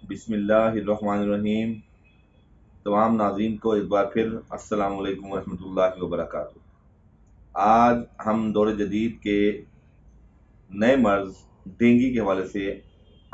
बिस्मिल्लाहिर्रहमानिर्रहीम। तमाम नाज़रीन को एक बार फिर अस्सलामु अलैकुम वरहमतुल्लाहि वबरकातुहू। आज हम दौर जदीद के नए मर्ज डेंगू के हवाले से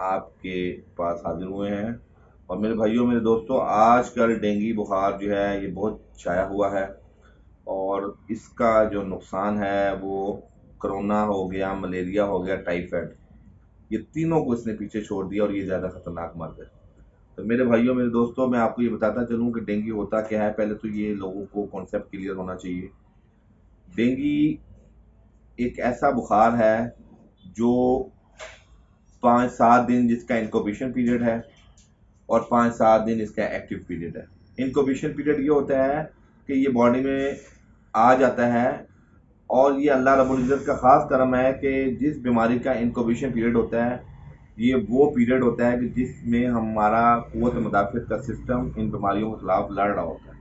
आपके पास हाजिर हुए हैं। और मेरे भाइयों मेरे दोस्तों, आजकल डेंगू बुखार जो है ये बहुत छाया हुआ है और इसका जो नुकसान है वो कोरोना हो गया, मलेरिया हो गया, टाइफाइड, ये तीनों को इसने पीछे छोड़ दिया और ये ज़्यादा खतरनाक मर्ज है। तो मेरे भाइयों मेरे दोस्तों, मैं आपको ये बताता चलूं कि डेंगू होता क्या है। पहले तो ये लोगों को कॉन्सेप्ट क्लियर होना चाहिए। डेंगू एक ऐसा बुखार है जो 5-7 दिन जिसका इनक्यूबेशन पीरियड है और 5-7 दिन इसका एक्टिव पीरियड है। इनक्यूबेशन पीरियड ये होता है कि ये बॉडी में आ जाता है और ये अल्लाह रब्बुल इज़्ज़त का ख़ास करम है कि जिस बीमारी का इनक्यूबेशन पीरियड होता है ये वो पीरियड होता है कि जिसमें हमारा क़ुव्वत मुदाफ़िअत का सिस्टम इन बीमारियों के खिलाफ लड़ रहा होता है।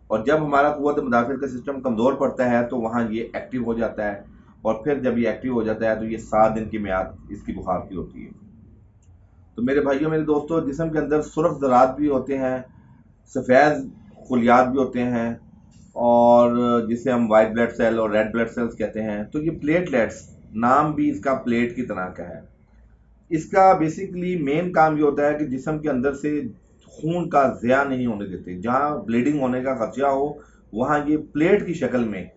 और जब हमारा क़ुव्वत मुदाफ़िअत का सिस्टम कमज़ोर पड़ता है तो वहाँ ये एक्टिव हो जाता है और फिर जब ये एक्टिव हो जाता है तो ये 7 दिन की मियाद इसकी बुखार की होती है। तो मेरे भाइयों मेरे दोस्तों, जिस्म के अंदर सुर्ख ज़रात भी होते हैं, सफ़ेद खुलियात भी होते हैं और जिसे हम वाइट ब्लड सेल और रेड ब्लड सेल्स कहते हैं। तो ये प्लेटलेट्स, नाम भी इसका प्लेट की तरह का है। इसका बेसिकली मेन काम ये होता है कि जिस्म के अंदर से खून का ज़िया नहीं होने देते। जहाँ ब्लीडिंग होने का खदशा हो वहाँ ये प्लेट की शक्ल में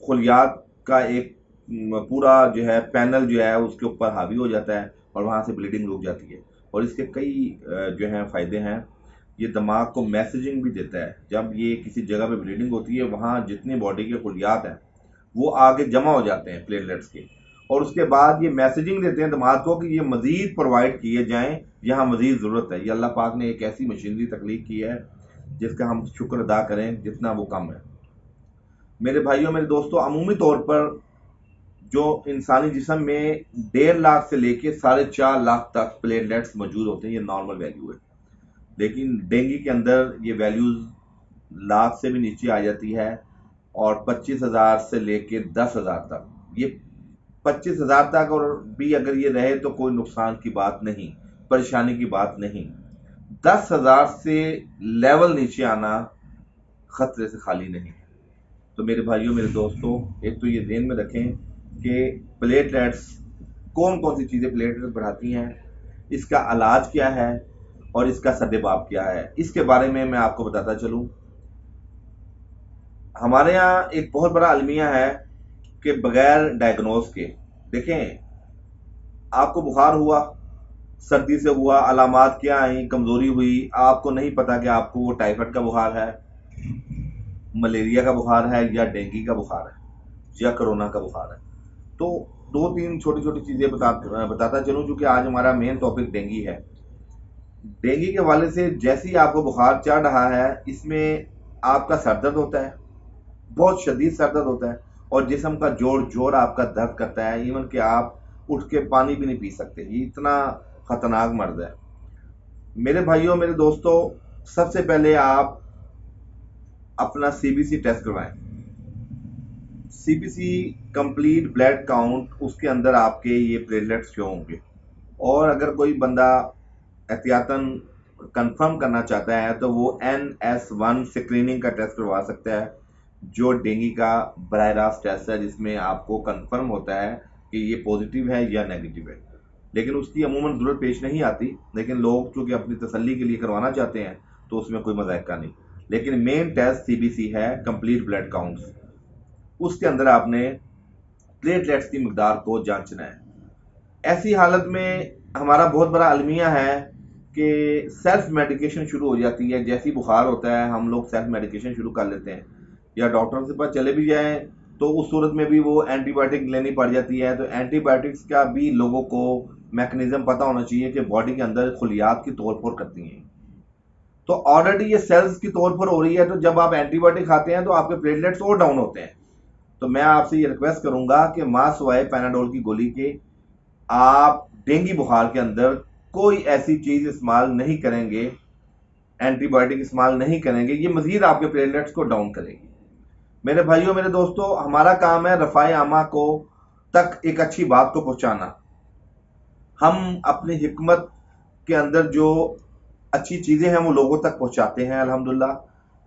खुलियात का एक पूरा जो है पैनल जो है उसके ऊपर हावी हो जाता है और वहाँ से ब्लीडिंग रुक जाती है। और इसके कई जो हैं फ़ायदे हैं। ये दिमाग को मैसेजिंग भी देता है। जब ये किसी जगह पे ब्लीडिंग होती है वहाँ जितने बॉडी के खुलियात हैं वो आगे जमा हो जाते हैं प्लेटलेट्स के, और उसके बाद ये मैसेजिंग देते हैं दिमाग को कि ये मज़ीद प्रोवाइड किए जाएं, यहाँ मज़ीद ज़रूरत है। ये अल्लाह पाक ने एक ऐसी मशीनरी तख्लीक की है जिसका हम शुक्र अदा करें जितना वो कम है। मेरे भाइयों मेरे दोस्तों, अमूमी तौर पर जो इंसानी जिस्म में 1.5 लाख से लेके 4.5 लाख तक प्लेटलेट्स मौजूद होते हैं, ये नॉर्मल वैल्यू है। लेकिन डेंगू के अंदर ये वैल्यूज़ लाख से भी नीचे आ जाती है और 25,000 से लेके 10,000 तक। ये 25,000 तक और भी अगर ये रहे तो कोई नुकसान की बात नहीं, परेशानी की बात नहीं। 10,000 से लेवल नीचे आना खतरे से खाली नहीं। तो मेरे भाइयों मेरे दोस्तों, एक तो ये ध्यान में रखें कि प्लेटलेट्स, कौन कौन सी चीज़ें प्लेटलेट्स बढ़ाती हैं, इसका इलाज क्या है और इसका सद्देबाब क्या है, इसके बारे में मैं आपको बताता चलूँ। हमारे यहाँ एक बहुत बड़ा अलमिया है कि बगैर डायग्नोज के, देखें, आपको बुखार हुआ, सर्दी से हुआ, अलामात क्या आई, कमज़ोरी हुई, आपको नहीं पता कि आपको वो टाइफाइड का बुखार है, मलेरिया का बुखार है या डेंगू का बुखार है या कोरोना का बुखार है। तो 2-3 छोटी छोटी चीज़ें बताता चलूँ, क्योंकि आज हमारा मेन टॉपिक डेंगू है। डेंगू के हवाले से जैसे ही आपको बुखार चढ़ रहा है, इसमें आपका सर दर्द होता है, बहुत शदीद सर दर्द होता है और जिस्म का जोड़ जोड़ आपका दर्द करता है। इवन कि आप उठ के पानी भी नहीं पी सकते। ये इतना ख़तरनाक मर्ज है। मेरे भाइयों मेरे दोस्तों, सबसे पहले आप अपना सीबीसी टेस्ट करवाएं। सीबीसी कंप्लीट ब्लड काउंट, उसके अंदर आपके ये प्लेटलेट्स शो होंगे। और अगर कोई बंदा एहतियातन कंफर्म करना चाहता है तो वो NS1 स्क्रीनिंग का टेस्ट करवा सकता है, जो डेंगू का बराह रास्त टेस्ट है, जिसमें आपको कंफर्म होता है कि ये पॉजिटिव है या नेगेटिव है। लेकिन उसकी अमूमन ज़रूरत पेश नहीं आती, लेकिन लोग चूँकि अपनी तसल्ली के लिए करवाना चाहते हैं तो उसमें कोई मज़ाक़ा नहीं। लेकिन मेन टेस्ट सीबीसी है, कंप्लीट ब्लड काउंट्स। उसके अंदर आपने प्लेटलेट्स की मकदार को जांचना है। ऐसी हालत में हमारा बहुत बड़ा अलमिया है कि सेल्फ मेडिकेशन शुरू हो जाती है। जैसी बुखार होता है हम लोग सेल्फ मेडिकेशन शुरू कर लेते हैं, या डॉक्टर के पास चले भी जाएं तो उस सूरत में भी वो एंटीबायोटिक लेनी पड़ जाती है। तो एंटीबायोटिक्स का भी लोगों को मैकेनिज्म पता होना चाहिए कि बॉडी के अंदर खुलियात की तोड़ फोड़ करती हैं। तो ऑलरेडी ये सेल्स की तोड़ फोड़ हो रही है, तो जब आप एंटीबायोटिक खाते हैं तो आपके प्लेटलेट्स और डाउन होते हैं। तो मैं आपसे ये रिक्वेस्ट करूंगा कि मां सिवाय पैनाडोल की गोली के आप डेंगू बुखार के अंदर कोई ऐसी चीज़ इस्तेमाल नहीं करेंगे, एंटीबायोटिक इस्तेमाल नहीं करेंगे। ये मज़ीद आपके प्लेटलेट्स को डाउन करेगी। मेरे भाइयों मेरे दोस्तों, हमारा काम है रफ़ाए आमा को तक एक अच्छी बात को पहुंचाना। हम अपनी हिकमत के अंदर जो अच्छी चीज़ें हैं वो लोगों तक पहुंचाते हैं अल्हम्दुलिल्लाह।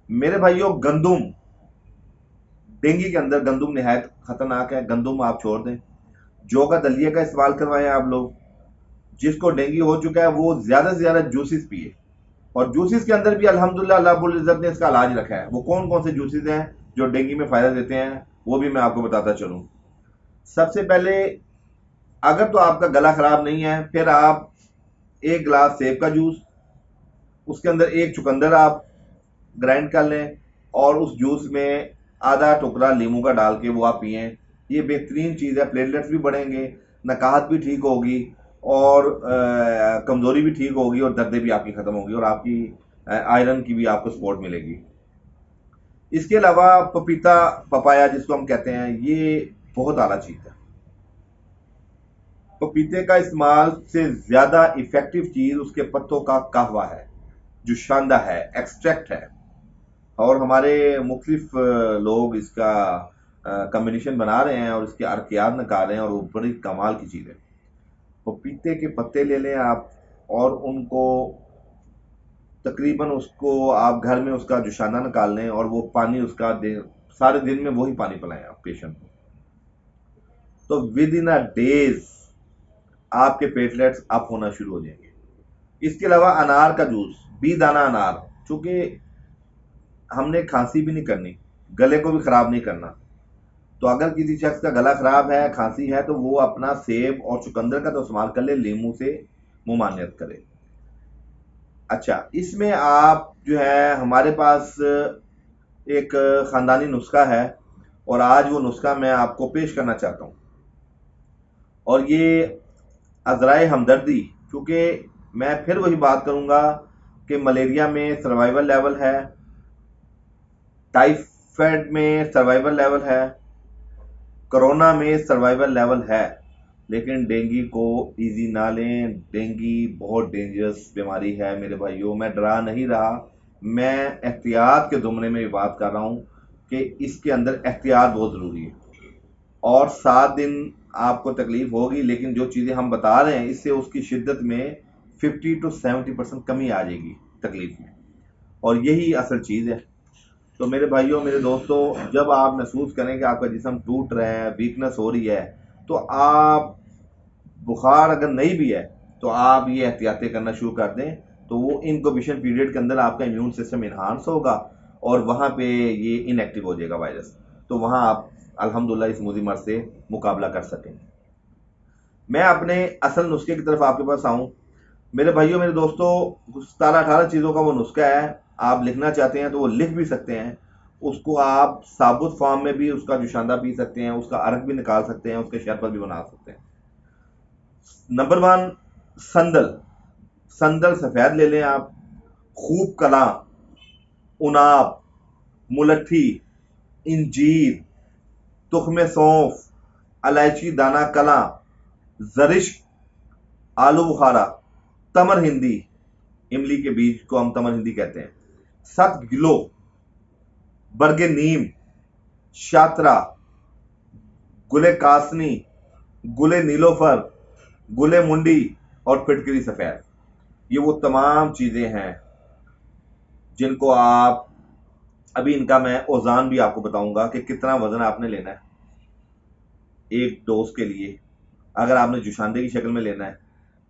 मेरे भाइयों, गंदुम, डेंगू के अंदर गंदुम निहायत खतरनाक है, गंदुम आप छोड़ दें। जौ का दलिया का इस्तेमाल करवाएं आप लोग। जिसको डेंगू हो चुका है वो ज़्यादा से ज़्यादा जूसेस पिए, और जूसेस के अंदर भी अल्हम्दुलिल्लाह अल्लाह रब्बुल इज़्ज़त ने इसका इलाज रखा है। वो कौन कौन से जूसेस हैं जो डेंगू में फ़ायदा देते हैं, वो भी मैं आपको बताता चलूँ। सबसे पहले, अगर तो आपका गला ख़राब नहीं है, फिर आप एक गिलास सेब का जूस, उसके अंदर एक चुकंदर आप ग्राइंड कर लें, और उस जूस में आधा टुकड़ा नींबू का डाल के वो आप पिएँ। ये बेहतरीन चीज़ है, प्लेटलेट्स भी बढ़ेंगे, नकाहत भी ठीक होगी, और कमज़ोरी भी ठीक होगी, और दर्दें भी आपकी ख़त्म होगी, और आपकी आयरन की भी आपको सपोर्ट मिलेगी। इसके अलावा पपीता, पपाया जिसको हम कहते हैं, ये बहुत आला चीज़ है। पपीते का इस्तेमाल से ज़्यादा इफ़ेक्टिव चीज़ उसके पत्तों का कहवा है, जो शानदा है, एक्सट्रैक्ट है, और हमारे मुख्तलिफ लोग इसका कम्बिनेशन बना रहे हैं और इसके अर्कियात निकाल रहे हैं, और वो बड़ी कमाल की चीज़ है। पपीते के पत्ते ले लें आप, और उनको तकरीबन, उसको आप घर में उसका जुशाना निकाल लें, और वो पानी उसका सारे दिन में वही पानी पिलाएं आप पेशेंट को, तो विद इन अ डेज आपके प्लेटलेट्स अप होना शुरू हो जाएंगे। इसके अलावा अनार का जूस, बी दाना अनार, चूंकि हमने खांसी भी नहीं करनी, गले को भी खराब नहीं करना, तो अगर किसी शख्स का गला खराब है, खांसी है, तो वो अपना सेब और चुकंदर का तो इस्तेमाल कर ले, नींबू से मुमानियत करे। अच्छा, इसमें आप जो है, हमारे पास एक ख़ानदानी नुस्खा है, और आज वो नुस्खा मैं आपको पेश करना चाहता हूँ, और ये अज़राए हमदर्दी, क्योंकि मैं फिर वही बात करूँगा कि मलेरिया में सर्वाइवल लेवल है, टाइफाइड में सर्वाइवल लेवल है, कोरोना में सर्वाइवल लेवल है, लेकिन डेंगू को इजी ना लें। डेंगू बहुत डेंजरस बीमारी है मेरे भाइयों, मैं डरा नहीं रहा, मैं एहतियात के ज़ुमरे में भी बात कर रहा हूँ कि इसके अंदर एहतियात बहुत ज़रूरी है, और 7 दिन आपको तकलीफ होगी, लेकिन जो चीज़ें हम बता रहे हैं इससे उसकी शिद्दत में 50 to 70% कमी आ जाएगी तकलीफ में, और यही असल चीज़ है। तो मेरे भाइयों, मेरे दोस्तों, जब आप महसूस करें कि आपका जिस्म टूट रहा है, वीकनेस हो रही है, तो आप, बुखार अगर नहीं भी है, तो आप ये एहतियातें करना शुरू कर दें, तो वो इनक्यूबेशन पीरियड के अंदर आपका इम्यून सिस्टम इन्हांस होगा, और वहाँ पे ये इनएक्टिव हो जाएगा वायरस, तो वहाँ आप अल्हम्दुलिल्लाह इस मुज़िमत से मुकाबला कर सकें। मैं अपने असल नुस्खे की तरफ आपके पास आऊँ। मेरे भाइयों, मेरे दोस्तों, 17-18 चीज़ों का वो नुस्खा है, आप लिखना चाहते हैं तो वो लिख भी सकते हैं। उसको आप साबुत फॉर्म में भी उसका जुशांदा पी सकते हैं, उसका अर्क भी निकाल सकते हैं, उसके शरबत भी बना सकते हैं। नंबर 1, संदल। संदल सफ़ेद ले लें आप, खूब कला, उनाब, मुलट्ठी, इंजीर, तुख्म सौंफ, इलायची दाना कला, जरिश, आलू बुखारा, तमर हिंदी, इमली के बीज को हम तमर हिंदी कहते हैं, 7 किलो, बरगे नीम, शात्रा, गुले कासनी, गुले नीलोफर, गुले मुंडी, और फिटकरी सफ़ेद। ये वो तमाम चीज़ें हैं जिनको आप, अभी इनका मैं औज़ान भी आपको बताऊंगा कि कितना वज़न आपने लेना है एक डोज के लिए, अगर आपने जुशांदे की शक्ल में लेना है,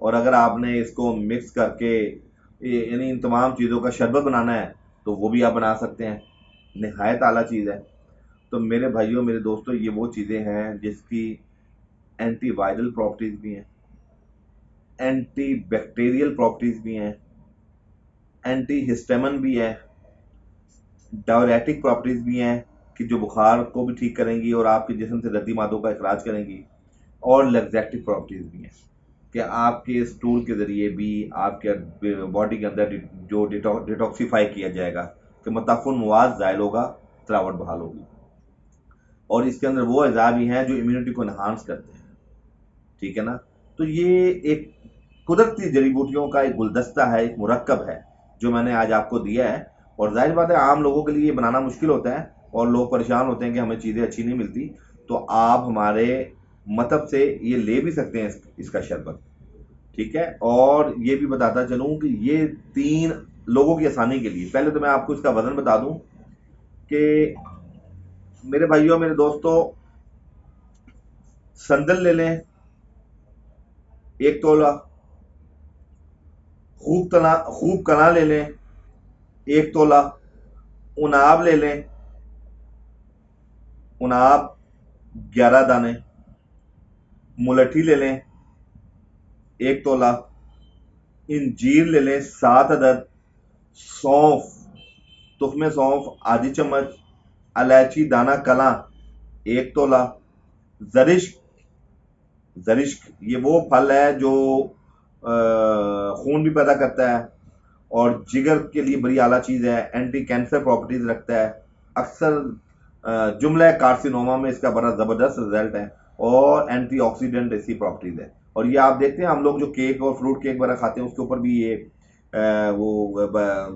और अगर आपने इसको मिक्स करके यानी इन तमाम चीज़ों का शरबत बनाना है, तो वो भी आप बना सकते हैं, नहायत आला चीज़ है। तो मेरे भाइयों, मेरे दोस्तों, ये वो चीज़ें हैं जिसकी एंटी वायरल प्रॉपर्टीज़ भी हैं, एंटी बैक्टीरियल प्रॉपर्टीज़ भी हैं, एंटी हिस्टामिन भी है, डायरेटिक प्रॉपर्टीज़ भी हैं कि जो बुखार को भी ठीक करेंगी और आपके जिस्म से रद्दी मादों का इखराज करेंगी, और लैक्सेटिव प्रॉपर्टीज़ भी हैं कि आपके स्टूल के ज़रिए भी आपके बॉडी के अंदर जो डिटॉक्सीफाई किया जाएगा, कि मतफ़ुन मवाद ज़ायल होगा, तलावट बहाल होगी, और इसके अंदर वो अज़ा भी हैं जो इम्यूनिटी को इन्हांस करते हैं, ठीक है ना। तो ये एक कुदरती जड़ी बूटियों का एक गुलदस्ता है, एक मुरक्कब है जो मैंने आज आपको दिया है, और जाहिर बात है आम लोगों के लिए ये बनाना मुश्किल होता है, और लोग परेशान होते हैं कि हमें चीज़ें अच्छी नहीं मिलती, तो आप हमारे मतलब से ये ले भी सकते हैं इसका शरबत, ठीक है। और ये भी बताता चलूं कि ये 3 लोगों की आसानी के लिए, पहले तो मैं आपको इसका वजन बता दूं कि मेरे भाइयों मेरे दोस्तों, संदल ले लें 1 तोला, खूब कना ले लें 1 तोला, उनाब ले लें, उनाब 11 दाने, मुलठी ले लें 1 तोला, इंजीर ले लें 7 अदद, सौंफ, तुख्मे सौंफ आधी चम्मच, इलायची दाना कला 1 तोला, जरिश्क, जरिश्क ये वो फल है जो खून भी पैदा करता है और जिगर के लिए बड़ी आला चीज़ है, एंटी कैंसर प्रॉपर्टीज रखता है, अक्सर जुमला कार्सिनोमा में इसका बड़ा ज़बरदस्त रिजल्ट है और एंटीऑक्सीडेंट इसकी प्रॉपर्टीज है। और ये आप देखते हैं हम लोग जो केक और फ्रूट केक वगैरह खाते हैं उसके ऊपर भी ये वो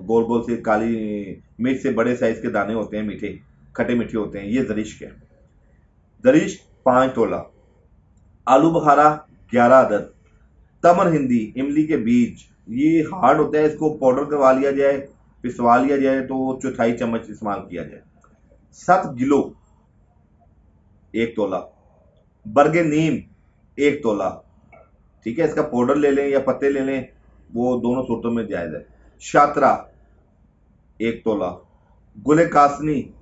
गोल गोल से काली मिर्च से बड़े साइज के दाने होते हैं, मीठे खट्टे मीठे होते हैं, ये जरिश्क है। जरिश्क 5 तोला, आलू बुखारा 11 अदद, तमर हिंदी इमली के बीज, ये हार्ड होता है, इसको पाउडर करवा लिया जाए, पिसवा लिया जाए तो 1/4 चम्मच इस्तेमाल किया जाए। 7 गिलो 1 तोला, बरगे नीम 1 तोला, ठीक है, इसका पाउडर ले लें या पत्ते ले लें, वो दोनों सूरतों में जायज है। शात्रा 1 तोला, गुले कासनी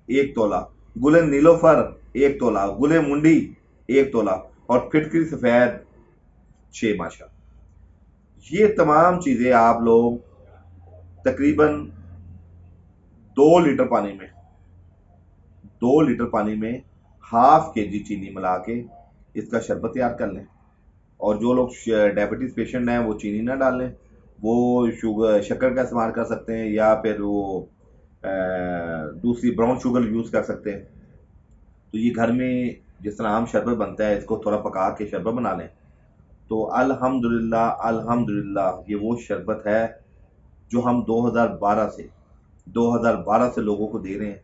1 तोला, गुले नीलोफर 1 तोला, गुले मुंडी 1 तोला और फिटकरी सफेद 6 माशा। ये तमाम चीजें आप लोग तकरीबन 2 लीटर पानी में 1/2 kg चीनी मिला के इसका शरबत तैयार कर लें। और जो लोग डायबिटीज पेशेंट हैं वो चीनी ना डालें, वो शक्कर का इस्तेमाल कर सकते हैं या फिर वो दूसरी ब्राउन शुगर यूज़ कर सकते हैं। तो ये घर में जिस तरह आम शरबत बनता है इसको थोड़ा पका के शरबत बना लें तो अल्हम्दुलिल्लाह अल्हम्दुलिल्लाह ये वो शरबत है जो हम 2012 से लोगों को दे रहे हैं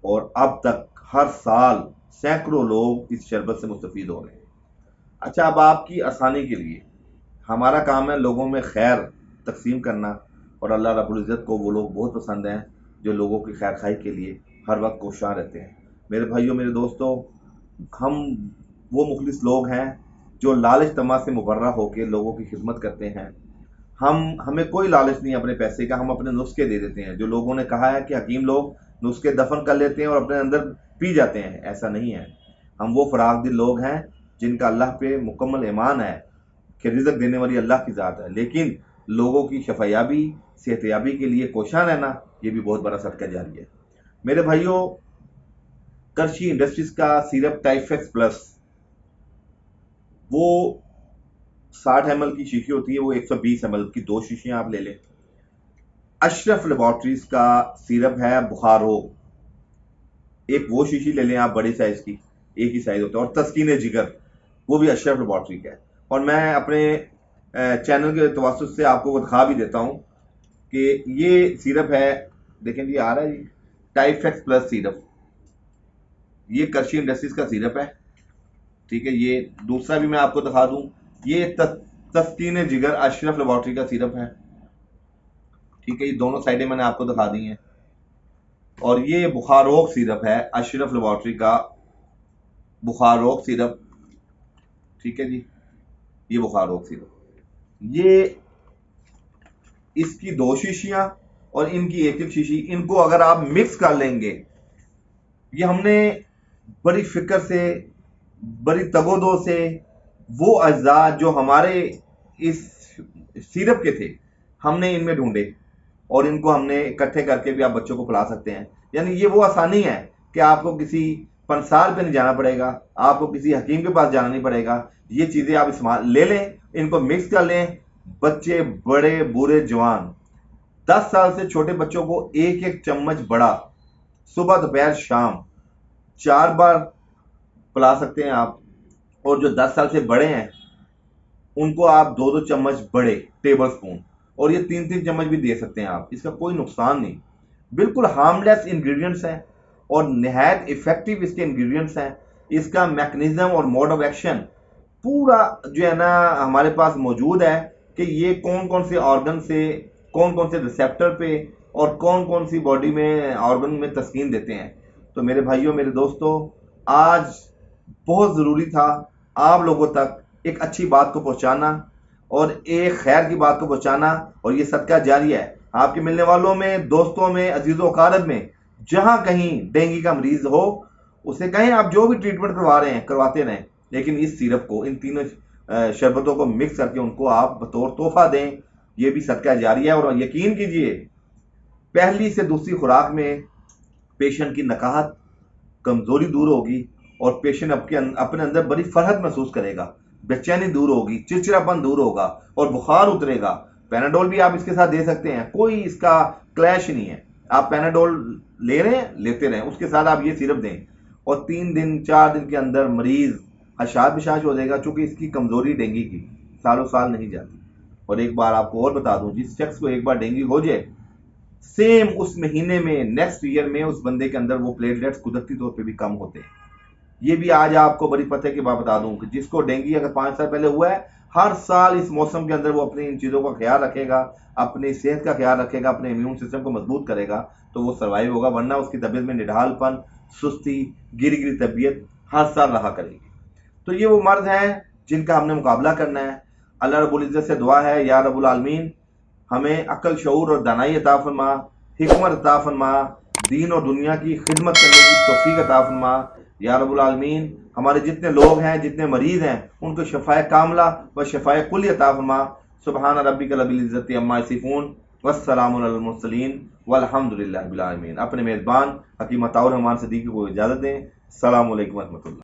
और अब तक हर साल सैकड़ों लोग इस शरबत से मुस्तफीद हो रहे हैं। अच्छा, अब आपकी आसानी के लिए हमारा काम है लोगों में खैर तकसीम करना और अल्लाह रब्बुल इज़्ज़त को वो लोग बहुत पसंद हैं जो लोगों की खैर खाई के लिए हर वक्त कोशां रहते हैं। मेरे भाइयों मेरे दोस्तों, हम वो मुखलिस लोग हैं जो लालच तमा से मुबर्रा होकर लोगों की खिदमत करते हैं। हमें कोई लालच नहीं अपने पैसे का, हम अपने नुस्खे दे देते हैं। जो लोगों ने कहा है कि हकीम लोग नुस्खे दफन कर लेते हैं और अपने अंदर पी जाते हैं, ऐसा नहीं है। हम वो फराग दिल लोग हैं जिनका अल्लाह पे मुकम्मल ईमान है कि रिज़्क़ देने वाली अल्लाह की ज़ात है, लेकिन लोगों की शफायाबी सेहतयाबी के लिए कोशां रहना ये भी बहुत बड़ा सदका जारी है। मेरे भाइयों, करशी इंडस्ट्रीज का सिरप टाइफेक्स प्लस वो 60 ml की शीशी होती है, वो 120 ml की 2 शीशियां आप ले लें। अशरफ लेबॉर्ट्रीज का सिरप है बुखारो, एक वो शीशी ले लें आप बड़ी साइज की, एक ही साइज होता है। और तस्कीन जिगर वो भी अशरफ लेबॉर्ट्री का है। और मैं अपने चैनल के तवस्सुत से आपको वो दिखा भी देता हूँ कि ये सिरप है, देखें जी आ रहा है जी, टाइफेक्स प्लस सिरप, ये करशी इंडस्ट्रीज का सिरप है, ठीक है। ये दूसरा भी मैं आपको दिखा दूं, ये तस्कीन जिगर अशरफ लेबॉर्ट्री का सिरप है, ठीक है। ये दोनों साइडें मैंने आपको दिखा दी हैं। और ये बुखारोग सिरप है अशरफ लेबॉर्ट्री का, बुखारोग सिरप, ठीक है जी, ये बुखारोग सिरप, ये इसकी 2 शीशियां और इनकी एक शीशी, इनको अगर आप मिक्स कर लेंगे, ये हमने बड़ी फिक्र से बड़ी तगोदो से वो अज्जा जो हमारे इस सिरप के थे हमने इनमें ढूंढे और इनको हमने इकट्ठे करके भी आप बच्चों को पिला सकते हैं। यानी ये वो आसानी है कि आपको किसी पंसार पे नहीं जाना पड़ेगा, आपको किसी हकीम के पास जाना नहीं पड़ेगा। ये चीज़ें आप इस्तेमाल ले लें, इनको मिक्स कर लें, बच्चे बड़े बूढ़े जवान 10 साल से छोटे बच्चों को 1-1 चम्मच बड़ा सुबह दोपहर शाम 4 बार पिला सकते हैं आप। और जो 10 साल से बड़े हैं उनको आप 2-2 चम्मच बड़े टेबल स्पून, और ये 3-3 चम्मच भी दे सकते हैं आप, इसका कोई नुकसान नहीं, बिल्कुल हार्मलेस इंग्रेडिएंट्स हैं और निहायत इफेक्टिव इसके इंग्रेडिएंट्स हैं। इसका मैकेनिज्म और मोड ऑफ एक्शन पूरा जो है ना हमारे पास मौजूद है कि ये कौन कौन से ऑर्गन से, कौन कौन से रिसेप्टर पे और कौन कौन सी बॉडी में ऑर्गन में तस्कीन देते हैं। तो मेरे भाइयों, मेरे दोस्तों, आज बहुत ज़रूरी था आप लोगों तक एक अच्छी बात को पहुंचाना और एक खैर की बात को पहुंचाना। और ये सदका जारी है आपके मिलने वालों में, दोस्तों में, अजीज़ों अकारब में, जहां कहीं डेंगू का मरीज हो उसे कहें आप जो भी ट्रीटमेंट करवा रहे हैं करवाते रहें, लेकिन इस सिरप को, इन तीनों शरबतों को मिक्स करके उनको आप बतौर तोहफा दें। ये भी सदका जारी है। और यकीन कीजिए, पहली से दूसरी खुराक में पेशेंट की नकाहत, कमजोरी दूर होगी और पेशेंट अपने अंदर बड़ी फरहत महसूस करेगा, बेचैनी दूर होगी, चिड़चिड़ापन दूर होगा और बुखार उतरेगा। पैनाडोल भी आप इसके साथ दे सकते हैं, कोई इसका क्लैश नहीं है। आप पैनाडोल ले रहे हैं, लेते रहें, उसके साथ आप ये सिरप दें और 3 दिन 4 दिन के अंदर मरीज हशाश बिशाश हो जाएगा, चूंकि इसकी कमजोरी डेंगू की सालों साल नहीं जाती। और एक बार आपको और बता दूं, जिस शख्स को एक बार डेंगू हो जाए, सेम उस महीने में, नेक्स्ट ईयर में उस बंदे के अंदर वो प्लेटलेट्स कुदरती तौर पे भी कम होते हैं। ये भी आज आपको बड़ी पते की बात बता दूं कि जिसको डेंगू अगर 5 साल पहले हुआ है, हर साल इस मौसम के अंदर वो अपनी इन चीज़ों का ख्याल रखेगा, अपनी सेहत का ख्याल रखेगा, अपने इम्यून सिस्टम को मजबूत करेगा, तो वो सर्वाइव होगा। वरना उसकी तबीयत में निढालपन, सुस्ती, गिरी गिरी तबीयत हर साल रहा करेगी। तो ये वो मर्द हैं जिनका हमने मुकाबला करना है। अल्लाह रब्बुल इज़्ज़त से दुआ है, या रब्बुल आलमीन हमें अक्ल, शऊर और दानाई अता फरमा, हिकमत अता फरमा, दीन और दुनिया की खिदमत करने की तौफीक अता फरमा। या रब्बुल आलमीन हमारे जितने लोग हैं, जितने मरीज हैं, उनको शफाए कामला व शफाए कुली अता फरमा। सुबहान रब्बिकल रब्बिल इज़्ज़ति अम्मा यसिफून वस्सलामुन अलल मुरसलीन वल्हम्दुलिल्लाहि रब्बिल आलमीन। अपने मेज़बान हकीम अताउर रहमान सिद्दीकी को इजाज़त दें। अस्सलामु अलैकुम व रहमतुल्लाह।